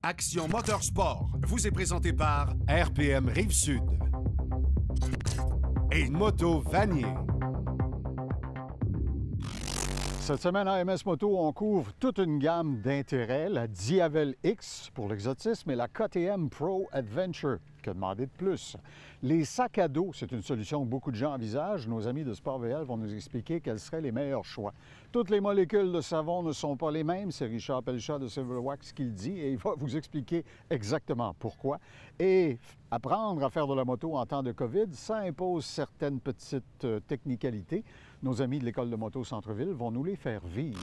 Action Motorsport vous est présenté par RPM Rive-Sud et Moto Vanier. Cette semaine à MS Moto, on couvre toute une gamme d'intérêts, la Diavel X pour l'exotisme et la KTM Pro Adventure. Que demander de plus? Les sacs à dos, c'est une solution que beaucoup de gens envisagent. Nos amis de Sport VL vont nous expliquer quels seraient les meilleurs choix. Toutes les molécules de savon ne sont pas les mêmes. C'est Richard Pelchat de Silverwax qui le dit et il va vous expliquer exactement pourquoi. Et apprendre à faire de la moto en temps de COVID, ça impose certaines petites technicalités. Nos amis de l'École de moto Centre-Ville vont nous les faire vivre.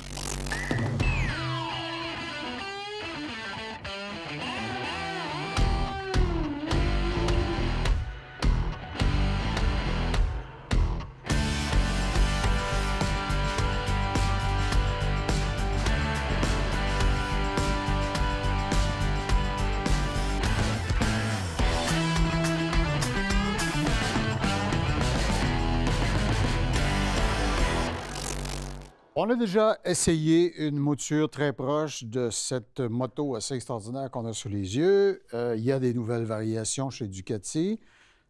On a déjà essayé une mouture très proche de cette moto assez extraordinaire qu'on a sous les yeux. Il y a des nouvelles variations chez Ducati.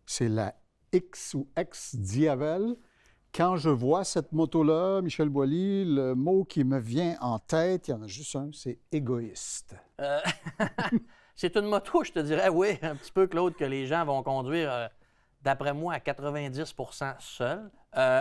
C'est la X ou X Diavel. Quand je vois cette moto-là, Michel Boilly, le mot qui me vient en tête, il y en a juste un, c'est égoïste. C'est une moto, je te dirais, oui, un petit peu, Claude, que les gens vont conduire, d'après moi, à 90 % seuls.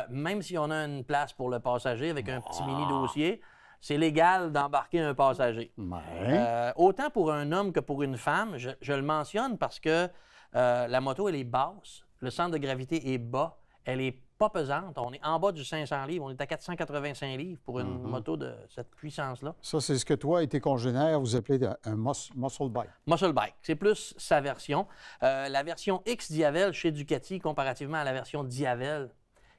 Même si on a une place pour le passager avec un petit mini-dossier, c'est légal d'embarquer un passager. Ouais. Autant pour un homme que pour une femme, je le mentionne parce que la moto, elle est basse, le centre de gravité est bas, elle est pas pesante, on est en bas du 500 livres, on est à 485 livres pour une moto de cette puissance-là. Ça, c'est ce que toi et tes congénères, vous appelez un muscle bike. Muscle Bike, c'est plus sa version. La version X Diavel chez Ducati, comparativement à la version Diavel,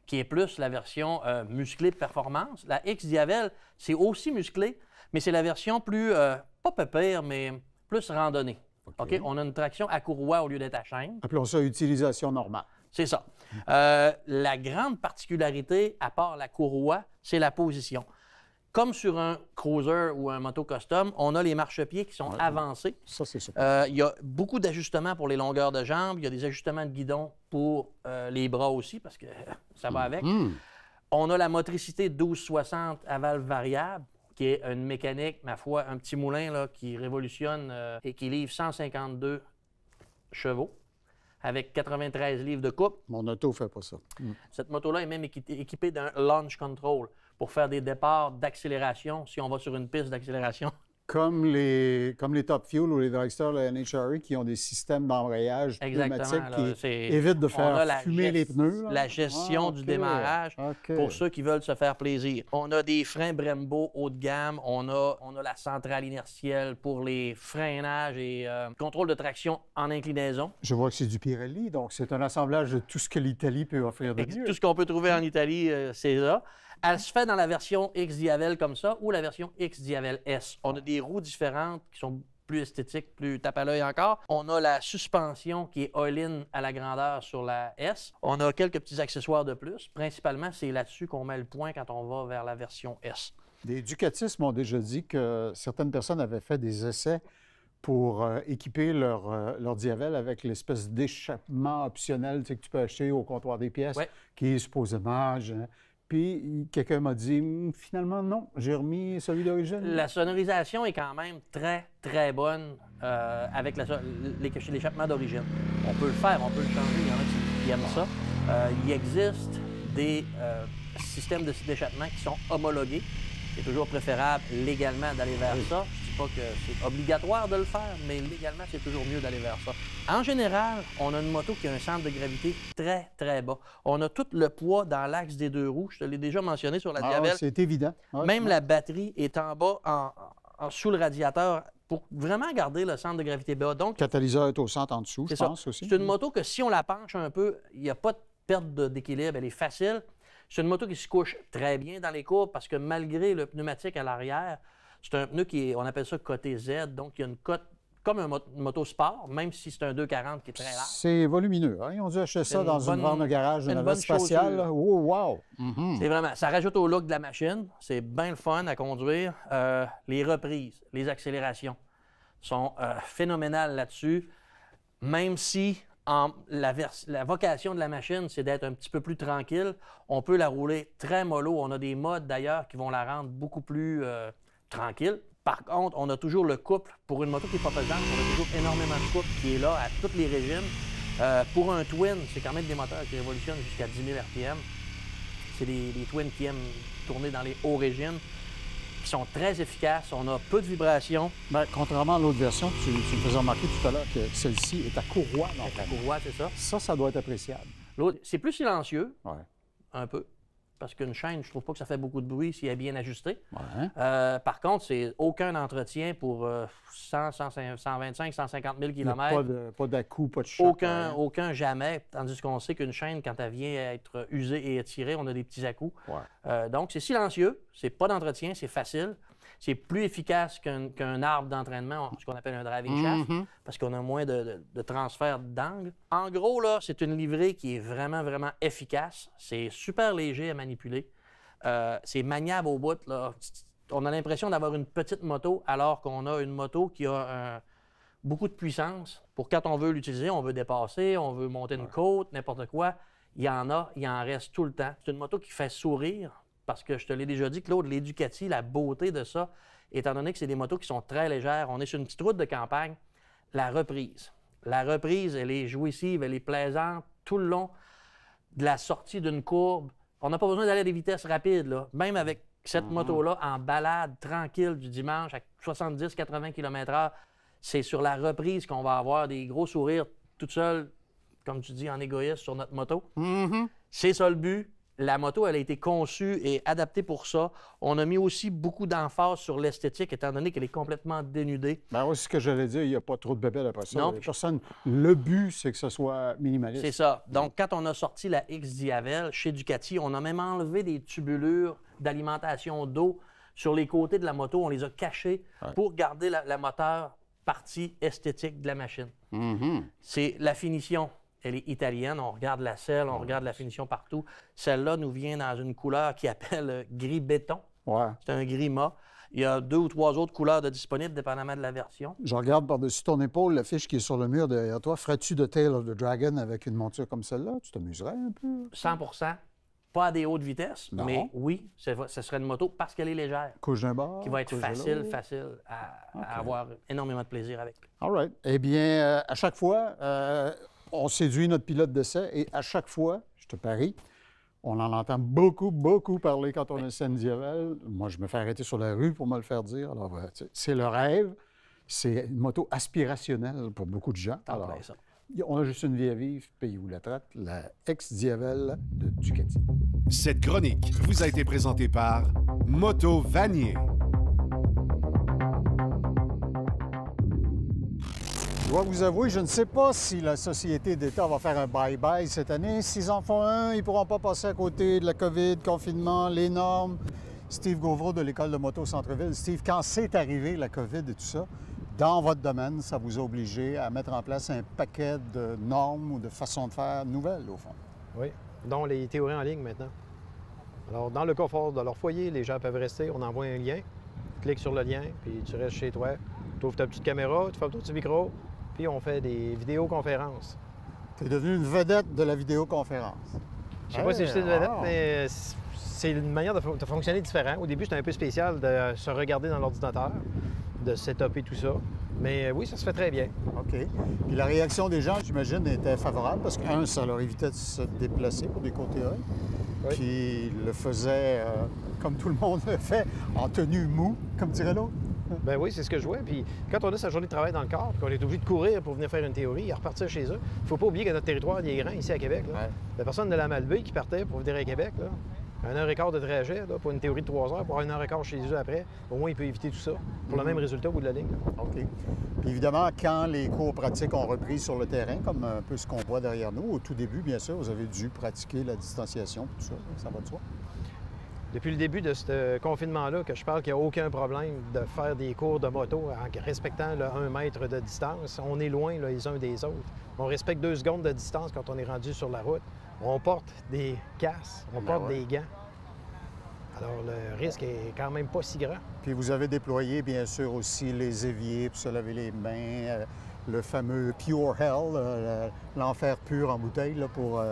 qui est plus la version musclée de performance. La X Diavel, c'est aussi musclé, mais c'est la version plus, pas pépère, mais plus randonnée. OK? On a une traction à courroie au lieu d'être à chaîne. Appelons ça utilisation normale. C'est ça. La grande particularité, à part la courroie, c'est la position. Comme sur un cruiser ou un moto custom, on a les marchepieds qui sont avancés. Ça, c'est super. Il y a beaucoup d'ajustements pour les longueurs de jambes. Il y a des ajustements de guidon pour les bras aussi, parce que ça va avec. On a la motricité 1260 à valve variable, qui est une mécanique, ma foi, un petit moulin là, qui révolutionne et qui livre 152 chevaux avec 93 livres de coupe. Mon auto ne fait pas ça. Cette moto-là est même équipée d'un launch control pour faire des départs d'accélération si on va sur une piste d'accélération. Comme les Top Fuel ou les dragsters de la NHRA qui ont des systèmes d'embrayage pneumatiques qui évitent de faire fumer les pneus. La gestion du démarrage pour ceux qui veulent se faire plaisir. On a des freins Brembo haut de gamme. On a la centrale inertielle pour les freinages et contrôle de traction en inclinaison. Je vois que c'est du Pirelli, donc c'est un assemblage de tout ce que l'Italie peut offrir de mieux. Tout ce qu'on peut trouver en Italie, c'est ça. Elle se fait dans la version X Diavel comme ça ou la version X Diavel S. On a des roues différentes qui sont plus esthétiques, plus tape à l'œil encore. On a la suspension qui est all-in à la grandeur sur la S. On a quelques petits accessoires de plus. Principalement, c'est là-dessus qu'on met le point quand on va vers la version S. Des Ducatistes m'ont déjà dit que certaines personnes avaient fait des essais pour équiper leur Diavel avec l'espèce d'échappement optionnel que tu peux acheter au comptoir des pièces, qui est supposément... Puis, quelqu'un m'a dit, finalement, non, j'ai remis celui d'origine. La sonorisation est quand même très, très bonne avec l'échappement d'origine. On peut le faire, on peut le changer, il y en a qui aiment ça. Il existe des systèmes d'échappement qui sont homologués. C'est toujours préférable légalement d'aller vers ça. Je ne dis pas que c'est obligatoire de le faire, mais légalement, c'est toujours mieux d'aller vers ça. En général, on a une moto qui a un centre de gravité très, très bas. On a tout le poids dans l'axe des deux roues. Je te l'ai déjà mentionné sur la Diavel. C'est évident. Même la batterie est en bas, sous le radiateur, pour vraiment garder le centre de gravité bas. Donc, le catalyseur est au centre en dessous, je pense aussi. C'est une moto que si on la penche un peu, il n'y a pas de perte d'équilibre, elle est facile. C'est une moto qui se couche très bien dans les courbes parce que malgré le pneumatique à l'arrière, c'est un pneu qui est, on appelle ça côté Z, donc il y a une cote comme une moto sport, même si c'est un 240 qui est très large. C'est volumineux. Hein? Ils ont dû acheter ça dans une borne de garage, une navette spatiale. Oh, wow! C'est vraiment, ça rajoute au look de la machine. C'est bien le fun à conduire. Les reprises, les accélérations. sont phénoménales là-dessus, même si la vocation de la machine, c'est d'être un petit peu plus tranquille. On peut la rouler très mollo. On a des modes d'ailleurs qui vont la rendre beaucoup plus tranquille. Par contre, on a toujours le couple. Pour une moto qui n'est pas pesante, on a toujours énormément de couple qui est là à tous les régimes. Pour un twin, c'est quand même des moteurs qui révolutionnent jusqu'à 10 000 RPM. C'est des twins qui aiment tourner dans les hauts régimes, qui sont très efficaces. On a peu de vibrations. Bien, contrairement à l'autre version, tu me faisais remarquer tout à l'heure que celle-ci est à courroie. Avec la courroie, c'est ça. Ça doit être appréciable. L'autre, c'est plus silencieux, Ouais. un peu. Parce qu'une chaîne, je trouve pas que ça fait beaucoup de bruit si elle est bien ajustée. Ouais. Par contre, c'est aucun entretien pour 125, 150 000 Il n'y a km. pas d'à-coup, pas de choc. Aucun jamais. Tandis qu'on sait qu'une chaîne, quand elle vient être usée et étirée, on a des petits à-coups. Ouais. Donc, c'est silencieux, c'est pas d'entretien, c'est facile. C'est plus efficace qu'un arbre d'entraînement, ce qu'on appelle un driving shaft, parce qu'on a moins de transfert d'angle. En gros, là, c'est une livrée qui est vraiment, vraiment efficace. C'est super léger à manipuler. C'est maniable au bout, là. On a l'impression d'avoir une petite moto alors qu'on a une moto qui a beaucoup de puissance. Pour quand on veut l'utiliser, on veut dépasser, on veut monter une côte, n'importe quoi. Il y en a, il en reste tout le temps. C'est une moto qui fait sourire. Parce que je te l'ai déjà dit, Claude, l'Educati, la beauté de ça, étant donné que c'est des motos qui sont très légères, on est sur une petite route de campagne, la reprise. La reprise, elle est jouissive, elle est plaisante tout le long de la sortie d'une courbe. On n'a pas besoin d'aller à des vitesses rapides, là. Même avec cette moto-là, en balade tranquille du dimanche à 70-80 km/h, c'est sur la reprise qu'on va avoir des gros sourires toute seule, comme tu dis, en égoïste sur notre moto. C'est ça le but. La moto, elle a été conçue et adaptée pour ça. On a mis aussi beaucoup d'emphase sur l'esthétique, étant donné qu'elle est complètement dénudée. Ben oui, c'est ce que j'allais dire, il n'y a pas trop de bébés après ça. Non. Le but, c'est que ce soit minimaliste. C'est ça. Donc, quand on a sorti la X-Diavel chez Ducati, on a même enlevé des tubulures d'alimentation d'eau sur les côtés de la moto. On les a cachées pour garder la moteur partie esthétique de la machine. C'est la finition. Elle est italienne. On regarde la selle, on regarde la finition partout. Celle-là nous vient dans une couleur qui appelle gris béton. Ouais. C'est un gris mat. Il y a 2 ou 3 autres couleurs de disponibles, dépendamment de la version. Je regarde par-dessus ton épaule l'affiche qui est sur le mur derrière toi. Ferais-tu de Tail of the Dragon avec une monture comme celle-là? Tu t'amuserais un peu? 100 pas à des hautes vitesses, Non. mais oui, ce serait une moto parce qu'elle est légère, Couche d'un bord? qui va être couche de l'autre? facile à avoir énormément de plaisir avec. All right. Eh bien, à chaque fois, on séduit notre pilote d'essai et à chaque fois, je te parie, on en entend beaucoup parler quand on a une scène Diavel. Moi, je me fais arrêter sur la rue pour me le faire dire. Alors, c'est le rêve. C'est une moto aspirationnelle pour beaucoup de gens. Alors, Plein ça. on a juste une vie à vivre, payez-vous la traite, la ex-Diavel de Ducati. Cette chronique vous a été présentée par Moto Vanier. Je dois vous avouer, je ne sais pas si la Société d'État va faire un bye-bye cette année. S'ils en font un, ils ne pourront pas passer à côté de la COVID, confinement, les normes. Steve Gauvreau de l'École de moto Centre-Ville. Steve, quand c'est arrivé, la COVID et tout ça, dans votre domaine, ça vous a obligé à mettre en place un paquet de normes ou de façons de faire nouvelles, au fond. Oui, dont les théories en ligne maintenant. Alors, dans le confort de leur foyer, les gens peuvent rester, on envoie un lien, tu cliques sur le lien, puis tu restes chez toi, tu ouvres ta petite caméra, tu fermes ton petit micro, puis on fait des vidéoconférences. Tu es devenu une vedette de la vidéoconférence. Je sais pas si j'étais une vedette, mais c'est une manière de fonctionner différente. Au début, c'était un peu spécial de se regarder dans l'ordinateur, de setuper tout ça. Mais oui, ça se fait très bien. OK. Puis la réaction des gens, j'imagine, était favorable parce que, un, ça leur évitait de se déplacer pour des côtés théoriques. Oui. Puis ils le faisaient, comme tout le monde le fait, en tenue mou, comme dirait l'autre. Ben oui, c'est ce que je vois. Puis quand on a sa journée de travail dans le corps, qu'on est obligé de courir pour venir faire une théorie et repartir chez eux, il ne faut pas oublier que notre territoire il est grand ici à Québec. Là. Ouais. La personne de la Malbaie qui partait pour venir à Québec, là, 1h15 de trajet là, pour une théorie de 3 heures, pour avoir 1h15 chez eux après, au moins il peut éviter tout ça pour le même résultat au bout de la ligne. Là. OK. Puis évidemment, quand les cours pratiques ont repris sur le terrain, comme un peu ce qu'on voit derrière nous, au tout début, bien sûr, vous avez dû pratiquer la distanciation, tout ça, ça va de soi. Depuis le début de ce confinement-là, que je parle qu'il n'y a aucun problème de faire des cours de moto en respectant le 1 mètre de distance. On est loin là, les uns des autres. On respecte 2 secondes de distance quand on est rendu sur la route. On porte des casques, on porte des gants. Alors, le risque est quand même pas si grand. Puis vous avez déployé, bien sûr, aussi les éviers pour se laver les mains, le fameux Pure Hell, l'enfer pur en bouteille, là,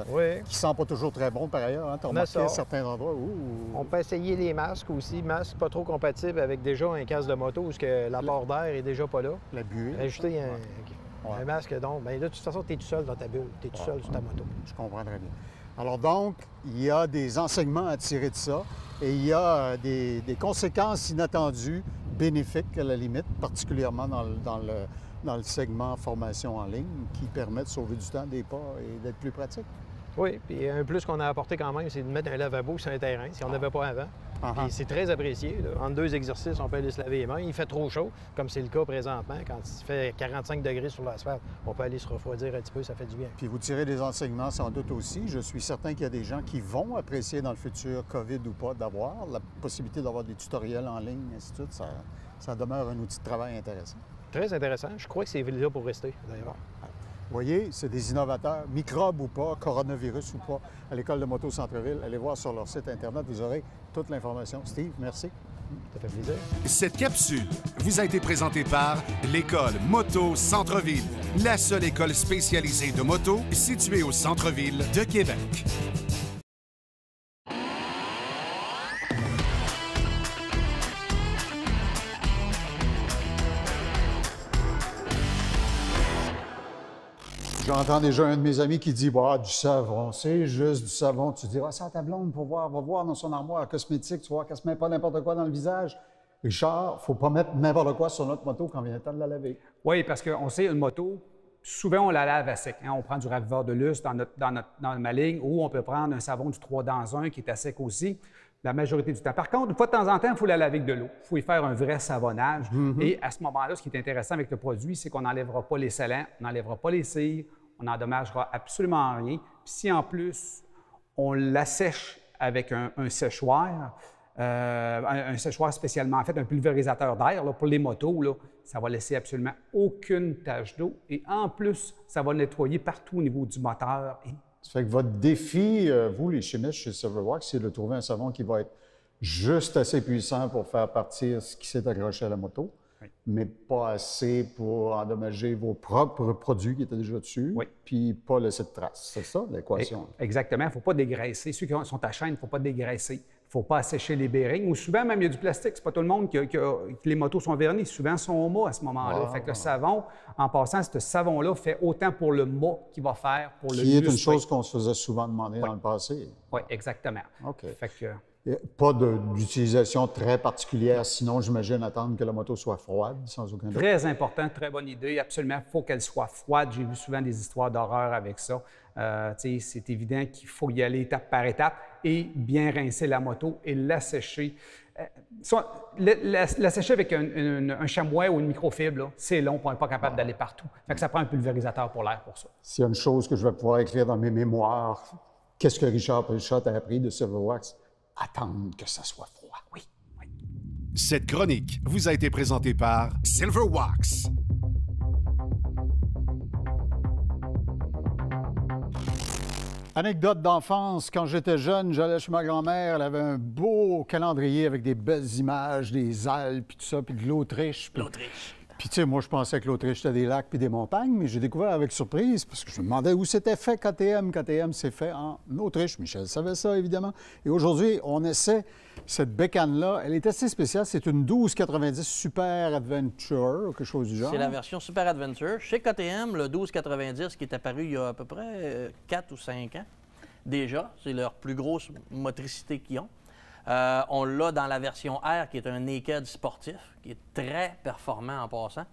Oui. qui sent pas toujours très bon, par ailleurs. Hein? Tu as On a remarqué ça. certains endroits où... On peut essayer les masques aussi. Masques pas trop compatibles avec déjà un casque de moto où l'apport d'air est déjà pas là. La buée. Ajouter Ouais. un masque, donc, bien là, de toute façon, tu es tout seul dans ta bulle. Tu es tout seul sur ta moto. Je comprends très bien. Alors donc, il y a des enseignements à tirer de ça et il y a des conséquences inattendues, bénéfiques à la limite, particulièrement dans le segment formation en ligne, qui permet de sauver du temps, des pas et d'être plus pratique. Oui, puis un plus qu'on a apporté quand même, c'est de mettre un lavabo sur un terrain, si on n'avait pas avant. Puis c'est très apprécié. Là. Entre 2 exercices, on peut aller se laver les mains. Il fait trop chaud, comme c'est le cas présentement. Quand il fait 45 degrés sur l'asphalte, on peut aller se refroidir un petit peu, ça fait du bien. Puis vous tirez des enseignements sans doute aussi. Je suis certain qu'il y a des gens qui vont apprécier dans le futur, COVID ou pas, d'avoir la possibilité d'avoir des tutoriels en ligne, ainsi de suite. Ça demeure un outil de travail intéressant. Très intéressant. Je crois que c'est là pour rester, d'ailleurs. Vous voyez, c'est des innovateurs, microbes ou pas, coronavirus ou pas, à l'École de moto Centre-Ville. Allez voir sur leur site Internet, vous aurez toute l'information. Steve, merci. Ça fait plaisir. Cette capsule vous a été présentée par l'École Moto Centre-Ville, la seule école spécialisée de moto située au centre-ville de Québec. J'entends déjà un de mes amis qui dit bah, du savon, c'est juste du savon. Tu dis ah, c'est à ta blonde pour voir, va voir dans son armoire cosmétique, tu vois qu'elle se met pas n'importe quoi dans le visage. Richard, il ne faut pas mettre n'importe quoi sur notre moto quand vient le temps de la laver. Oui, parce qu'on sait, une moto, souvent on la lave à sec. Hein? On prend du raviveur de lustre dans ma ligne ou on peut prendre un savon du 3 dans 1 qui est à sec aussi, la majorité du temps. Par contre, une fois de temps en temps, il faut la laver avec de l'eau. Il faut y faire un vrai savonnage. Et à ce moment-là, ce qui est intéressant avec le produit, c'est qu'on n'enlèvera pas les scellants, on n'enlèvera pas les cires, on n'endommagera absolument rien. Puis si en plus, on l'assèche avec un séchoir, un séchoir spécialement fait, un pulvérisateur d'air pour les motos, là, ça va laisser absolument aucune tache d'eau. Et en plus, ça va nettoyer partout au niveau du moteur. Ça fait que votre défi, vous les chimistes chez Silverwax, c'est de trouver un savon qui va être juste assez puissant pour faire partir ce qui s'est accroché à la moto, mais pas assez pour endommager vos propres produits qui étaient déjà dessus, puis pas laisser de traces. C'est ça l'équation? Exactement. Il ne faut pas dégraisser. Ceux qui sont à chaîne, il ne faut pas dégraisser. Il ne faut pas assécher les bearings. Ou souvent, même, il y a du plastique. C'est pas tout le monde que les motos sont vernies. Souvent, sont au mât à ce moment-là. Fait que le savon, en passant, ce savon-là fait autant pour le mât qu'il va faire pour le qui est une chose qu'on se faisait souvent demander dans le passé. Oui, exactement. OK. Fait que, pas d'utilisation très particulière, sinon, j'imagine, attendre que la moto soit froide, sans aucun doute. très important, très bonne idée. Absolument, il faut qu'elle soit froide. J'ai vu souvent des histoires d'horreur avec ça. C'est évident qu'il faut y aller étape par étape et bien rincer la moto et l'assécher. L'assécher avec un chamois ou une microfibre, c'est long, on n'est pas capable d'aller partout. Fait que ça prend un pulvérisateur pour l'air pour ça. S'il y a une chose que je vais pouvoir écrire dans mes mémoires, qu'est-ce que Richard Pelchat a appris de Silverwax? Attendre que ça soit froid. Oui. Cette chronique vous a été présentée par Silverwax. Anecdote d'enfance, quand j'étais jeune, j'allais chez ma grand-mère, elle avait un beau calendrier avec des belles images, des Alpes, puis tout ça, puis de l'Autriche. Puis, tu sais, moi, je pensais que l'Autriche, c'était des lacs puis des montagnes, mais j'ai découvert avec surprise, parce que je me demandais où c'était fait KTM. KTM, c'est fait en Autriche. Michel savait ça, évidemment. Et aujourd'hui, on essaie cette bécane-là. Elle est assez spéciale. C'est une 1290 Super Adventure, ou quelque chose du genre. C'est la version Super Adventure. Chez KTM, le 1290 qui est apparu il y a à peu près 4 ou 5 ans, déjà, c'est leur plus grosse motricité qu'ils ont. On l'a dans la version R, qui est un naked sportif, qui est très performant en passant.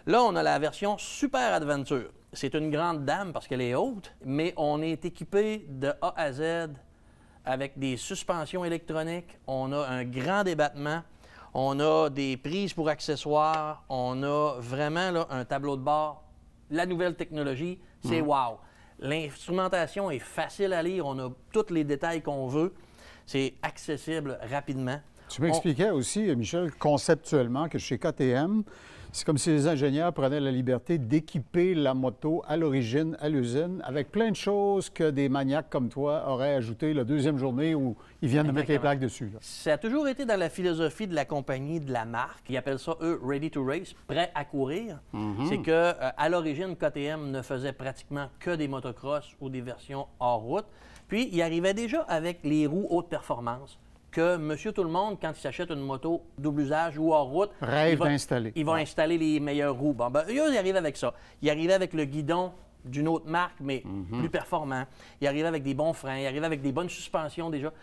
Là, on a la version Super Adventure. C'est une grande dame parce qu'elle est haute, mais on est équipé de A à Z avec des suspensions électroniques. On a un grand débattement. On a des prises pour accessoires. On a vraiment là, un tableau de bord. La nouvelle technologie, c'est wow! L'instrumentation est facile à lire. On a tous les détails qu'on veut. C'est accessible rapidement. Tu m'expliquais aussi, Michel, conceptuellement, que chez KTM, C'est comme si les ingénieurs prenaient la liberté d'équiper la moto à l'origine, à l'usine, avec plein de choses que des maniaques comme toi auraient ajoutées la deuxième journée où ils viennent de mettre les plaques dessus. Là. Ça a toujours été dans la philosophie de la compagnie, de la marque. Ils appellent ça, eux, « ready to race », prêt à courir. C'est que à l'origine, KTM ne faisait pratiquement que des motocross ou des versions hors route. Puis, il arrivait déjà avec les roues haute performance. Que monsieur tout le monde, quand il s'achète une moto double usage ou hors route, rêve d'installer. Il va installer les meilleures roues. Bon, ben, eux, ils arrivent avec ça. Ils arrivent avec le guidon d'une autre marque, mais plus performant. Ils arrivent avec des bons freins, ils arrivent avec des bonnes suspensions déjà.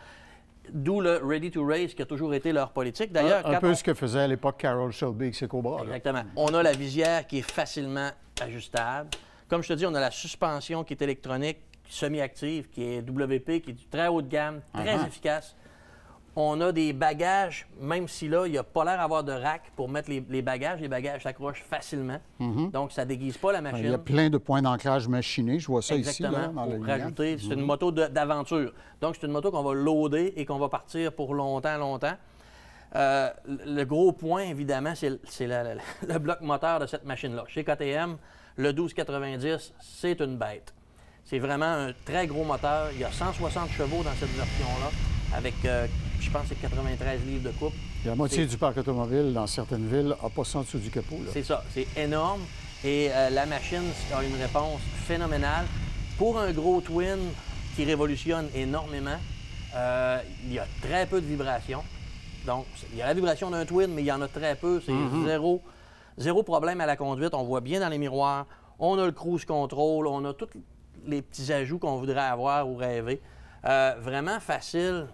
D'où le Ready to Race qui a toujours été leur politique. D'ailleurs, un peu ce que faisait à l'époque Carroll Shelby avec ses Cobras. Exactement. On a la visière qui est facilement ajustable. Comme je te dis, on a la suspension qui est électronique, semi-active, qui est WP, qui est du très haut de gamme, très efficace. On a des bagages, même si là, il n'y a pas l'air d'avoir de rack pour mettre les bagages. Les bagages s'accrochent facilement. Donc, ça ne déguise pas la machine. Il y a plein de points d'ancrage machinés. Je vois ça Exactement, ici. Là, pour rajouter. C'est une moto d'aventure. Donc, c'est une moto qu'on va loader et qu'on va partir pour longtemps. Le gros point, évidemment, c'est le bloc moteur de cette machine-là. Chez KTM, le 1290, c'est une bête. C'est vraiment un très gros moteur. Il y a 160 chevaux dans cette version-là, avec, je pense, c'est 93 livres de coupe. La moitié du parc automobile dans certaines villes n'a pas ça en dessous du capot. C'est ça, c'est énorme. Et la machine a une réponse phénoménale. Pour un gros twin qui révolutionne énormément, il y a très peu de vibrations. Donc, il y a la vibration d'un twin, mais il y en a très peu. C'est zéro problème à la conduite. On voit bien dans les miroirs. On a le cruise control. On a tous les petits ajouts qu'on voudrait avoir ou rêver. Vraiment facile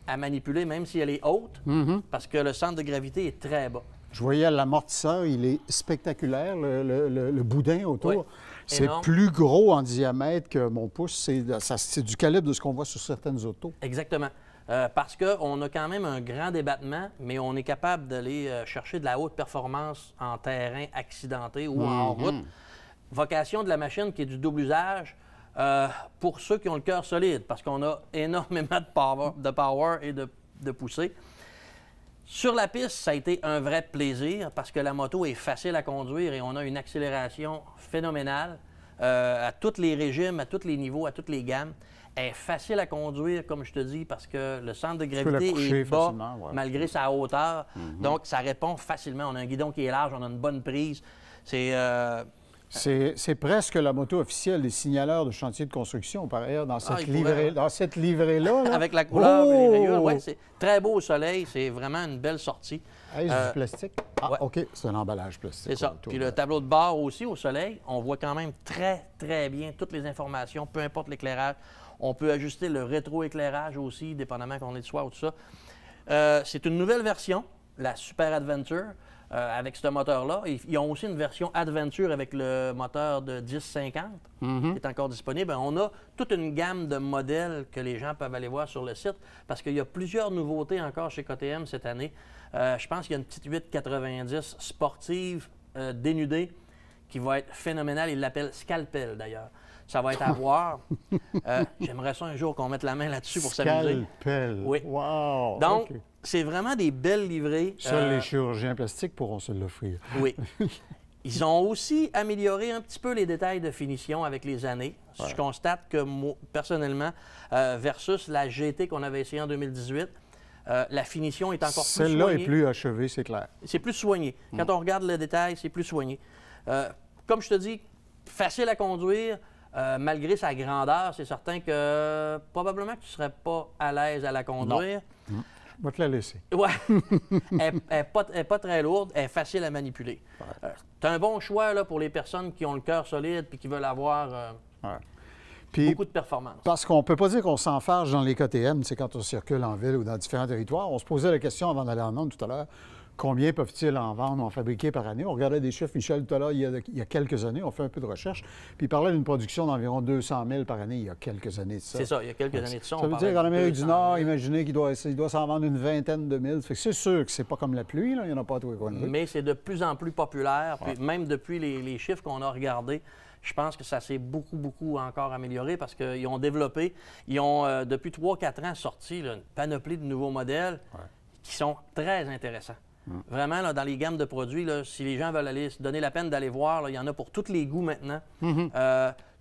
à manipuler, même si elle est haute, parce que le centre de gravité est très bas. Je voyais l'amortisseur, il est spectaculaire, le boudin autour. Oui, c'est énorme. plus gros en diamètre que mon pouce. C'est du calibre de ce qu'on voit sur certaines autos. Exactement. Parce qu'on a quand même un grand débattement, mais on est capable d'aller chercher de la haute performance en terrain accidenté ou en route. Vocation de la machine qui est du double usage, pour ceux qui ont le cœur solide, parce qu'on a énormément de power et de poussée. Sur la piste, ça a été un vrai plaisir parce que la moto est facile à conduire et on a une accélération phénoménale à tous les régimes, à tous les niveaux, à toutes les gammes. Elle est facile à conduire, comme je te dis, parce que le centre de gravité est bas malgré sa hauteur. Donc, ça répond facilement. On a un guidon qui est large, on a une bonne prise. C'est presque la moto officielle des signaleurs de chantier de construction, par ailleurs, dans cette livrée-là. Là. Avec la couleur et les rayures, oui, c'est très beau au soleil. C'est vraiment une belle sortie. Est-ce du plastique? Ah, ouais. OK, c'est un emballage plastique. C'est ça. Puis le tableau de bord aussi au soleil, on voit quand même très bien toutes les informations, peu importe l'éclairage. On peut ajuster le rétroéclairage aussi, dépendamment qu'on est de soir ou tout ça. C'est une nouvelle version, la Super Adventure. Avec ce moteur-là. Ils ont aussi une version Adventure avec le moteur de 1050 qui est encore disponible. On a toute une gamme de modèles que les gens peuvent aller voir sur le site parce qu'il y a plusieurs nouveautés encore chez KTM cette année. Je pense qu'il y a une petite 890 sportive dénudée qui va être phénoménale. Ils l'appellent Scalpel d'ailleurs. Ça va être à voir. J'aimerais ça un jour qu'on mette la main là-dessus pour s'amuser. Scalpel. Oui. Wow. Donc, okay. C'est vraiment des belles livrées. Seuls les chirurgiens plastiques pourront se l'offrir. Oui. Ils ont aussi amélioré un petit peu les détails de finition avec les années. Ouais. Je constate que, moi, personnellement, versus la GT qu'on avait essayée en 2018, la finition est encore plus soignée. Celle-là est plus achevée, c'est clair. C'est plus soigné. Quand on regarde le détail, c'est plus soigné. Comme je te dis, facile à conduire. Malgré sa grandeur, c'est certain que probablement que tu ne serais pas à l'aise à la conduire. Non. Je vais te la laisser. Oui. Elle n'est pas très lourde, elle est facile à manipuler. Ouais. Tu as un bon choix là, pour les personnes qui ont le cœur solide et qui veulent avoir beaucoup de performance. Parce qu'on ne peut pas dire qu'on s'enfarge dans les KTM, c'est quand on circule en ville ou dans différents territoires. On se posait la question avant d'aller en onde tout à l'heure. Combien peuvent-ils en vendre, en fabriquer par année? On regardait des chiffres, Michel, tout à l'heure, il y a quelques années, on fait un peu de recherche, puis il parlait d'une production d'environ 200 000 par année il y a quelques années de ça. C'est ça, il y a quelques années de ça. Ça veut dire qu'en Amérique du Nord, imaginez qu'il doit s'en vendre une vingtaine de mille. C'est sûr que c'est pas comme la pluie, là. Il n'y en a pas à tous les coins de rue. Mais c'est de plus en plus populaire, puis même depuis les chiffres qu'on a regardés, je pense que ça s'est beaucoup encore amélioré parce qu'ils ont développé, depuis 3-4 ans sorti là, une panoplie de nouveaux modèles qui sont très intéressants. Vraiment, là, dans les gammes de produits, là, si les gens veulent aller se donner la peine d'aller voir, là, il y en a pour tous les goûts maintenant.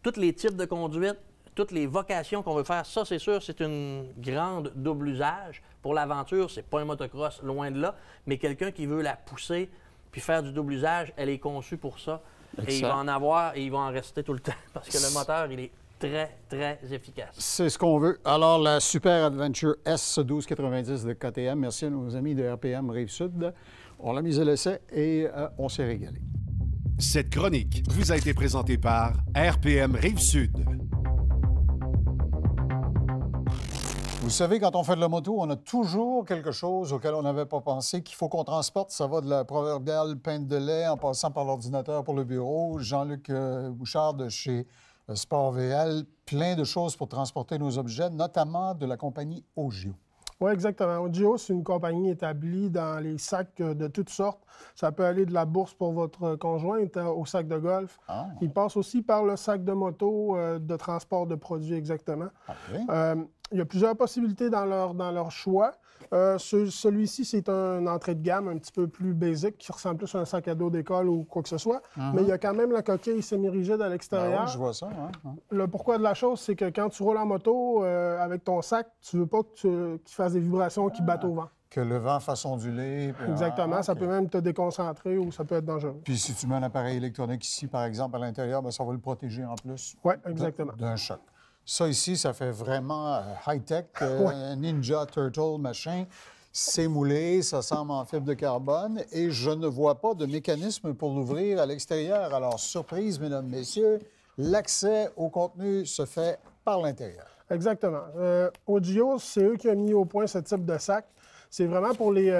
Tous les types de conduite, toutes les vocations qu'on veut faire, ça, c'est sûr, c'est une grande double usage. Pour l'aventure, c'est pas un motocross, loin de là, mais quelqu'un qui veut la pousser puis faire du double usage, elle est conçue pour ça. Et il va en avoir et il va en rester tout le temps parce que le moteur, il est très, très efficace. C'est ce qu'on veut. Alors, la Super Adventure S1290 de KTM, merci à nos amis de RPM Rive-Sud. On l'a mise à l'essai et on s'est régalé. Cette chronique vous a été présentée par RPM Rive-Sud. Vous savez, quand on fait de la moto, on a toujours quelque chose auquel on n'avait pas pensé, qu'il faut qu'on transporte. Ça va de la proverbiale pinte de lait en passant par l'ordinateur pour le bureau. Jean-Luc Bouchard de chez Sport VL, plein de choses pour transporter nos objets, notamment de la compagnie Ogio. Oui, exactement. Ogio, c'est une compagnie établie dans les sacs de toutes sortes. Ça peut aller de la bourse pour votre conjointe au sac de golf. Il passe aussi par le sac de moto de transport de produits, exactement. Okay. Il y a plusieurs possibilités dans leur choix. Celui-ci, c'est une entrée de gamme un petit peu plus basique, qui ressemble plus à un sac à dos d'école ou quoi que ce soit. Mais il y a quand même la coquille semi-rigide à l'extérieur. Ben oui, je vois ça. Le pourquoi de la chose, c'est que quand tu roules en moto avec ton sac, tu veux pas qu'il fasse des vibrations qui battent au vent. Que le vent fasse onduler. Puis... Exactement. Ça peut même te déconcentrer ou ça peut être dangereux. Puis si tu mets un appareil électronique ici, par exemple, à l'intérieur, bien, ça va le protéger en plus. Oui, exactement. D'un choc. Ça ici, ça fait vraiment high-tech, Ninja Turtle, machin. C'est moulé, ça semble en fibre de carbone et je ne vois pas de mécanisme pour l'ouvrir à l'extérieur. Alors, surprise, mesdames, messieurs, l'accès au contenu se fait par l'intérieur. Exactement. Ogio, c'est eux qui ont mis au point ce type de sac. C'est vraiment pour les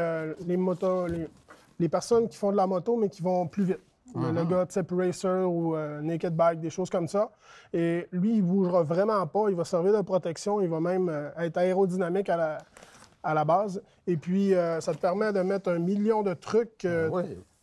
personnes qui font de la moto, mais qui vont plus vite. Le gars type racer ou naked bike, des choses comme ça. Et lui, il ne bougera vraiment pas. Il va servir de protection. Il va même être aérodynamique à la base. Et puis, ça te permet de mettre 1 million de trucs,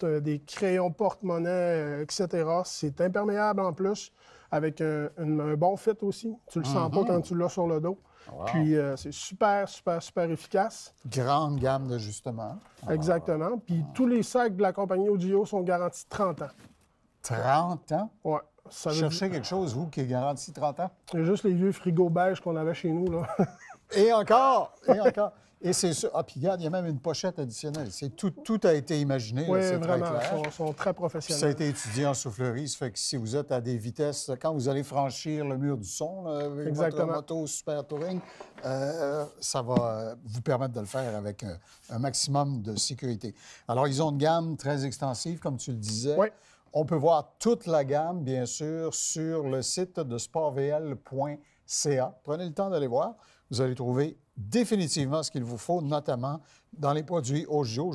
des crayons porte-monnaie, etc. C'est imperméable en plus, avec un bon fit aussi. Tu le sens pas quand tu l'as sur le dos. Wow. Puis, c'est super, super, super efficace. Grande gamme d'ajustements. Exactement. Puis, tous les sacs de la compagnie Ogio sont garantis 30 ans. 30 ans? Oui. Cherchez quelque chose, vous, qui est garanti 30 ans? C'est juste les vieux frigos beige qu'on avait chez nous, là. Et encore! Et encore! Et c'est sûr. Ah, puis regarde, il y a même une pochette additionnelle. Tout a été imaginé. Oui, c'est vraiment. Très clair. Ils sont très professionnels. Puis ça a été étudié en soufflerie. Ça fait que si vous êtes à des vitesses, quand vous allez franchir le mur du son, là, avec votre moto Super Touring, ça va vous permettre de le faire avec un maximum de sécurité. Alors, ils ont une gamme très extensive, comme tu le disais. Oui. On peut voir toute la gamme, bien sûr, sur le site de sportvl.ca. Prenez le temps d'aller voir. Vous allez trouver définitivement ce qu'il vous faut, notamment dans les produits Ogio.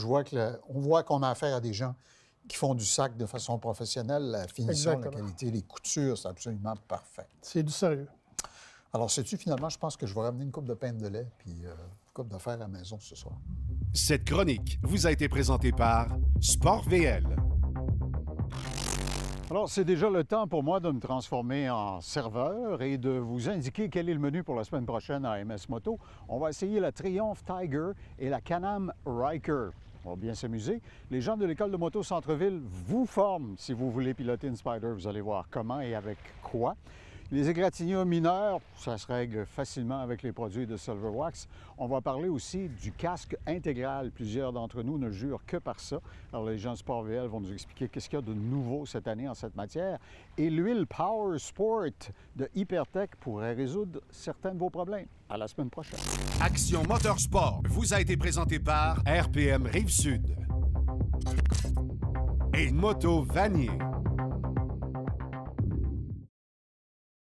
On voit qu'on a affaire à des gens qui font du sac de façon professionnelle. La finition, la qualité, les coutures, c'est absolument parfait. C'est du sérieux. Alors, sais-tu, finalement, je pense que je vais ramener une coupe de pain de lait puis une coupe d'affaires à la maison ce soir. Cette chronique vous a été présentée par Sport VL. Alors, c'est déjà le temps pour moi de me transformer en serveur et de vous indiquer quel est le menu pour la semaine prochaine à MS Moto. On va essayer la Triumph Tiger et la Can-Am Ryker. On va bien s'amuser. Les gens de l'École de moto Centre-Ville vous forment si vous voulez piloter une Spider. Vous allez voir comment et avec quoi. Les égratignures mineurs, ça se règle facilement avec les produits de Silverwax. On va parler aussi du casque intégral. Plusieurs d'entre nous ne jurent que par ça. Alors, les gens de Sport VL vont nous expliquer qu'est-ce qu'il y a de nouveau cette année en cette matière. Et l'huile Power Sport de Hypertech pourrait résoudre certains de vos problèmes. À la semaine prochaine. Action Motorsport vous a été présenté par RPM Rive-Sud et Moto Vanier.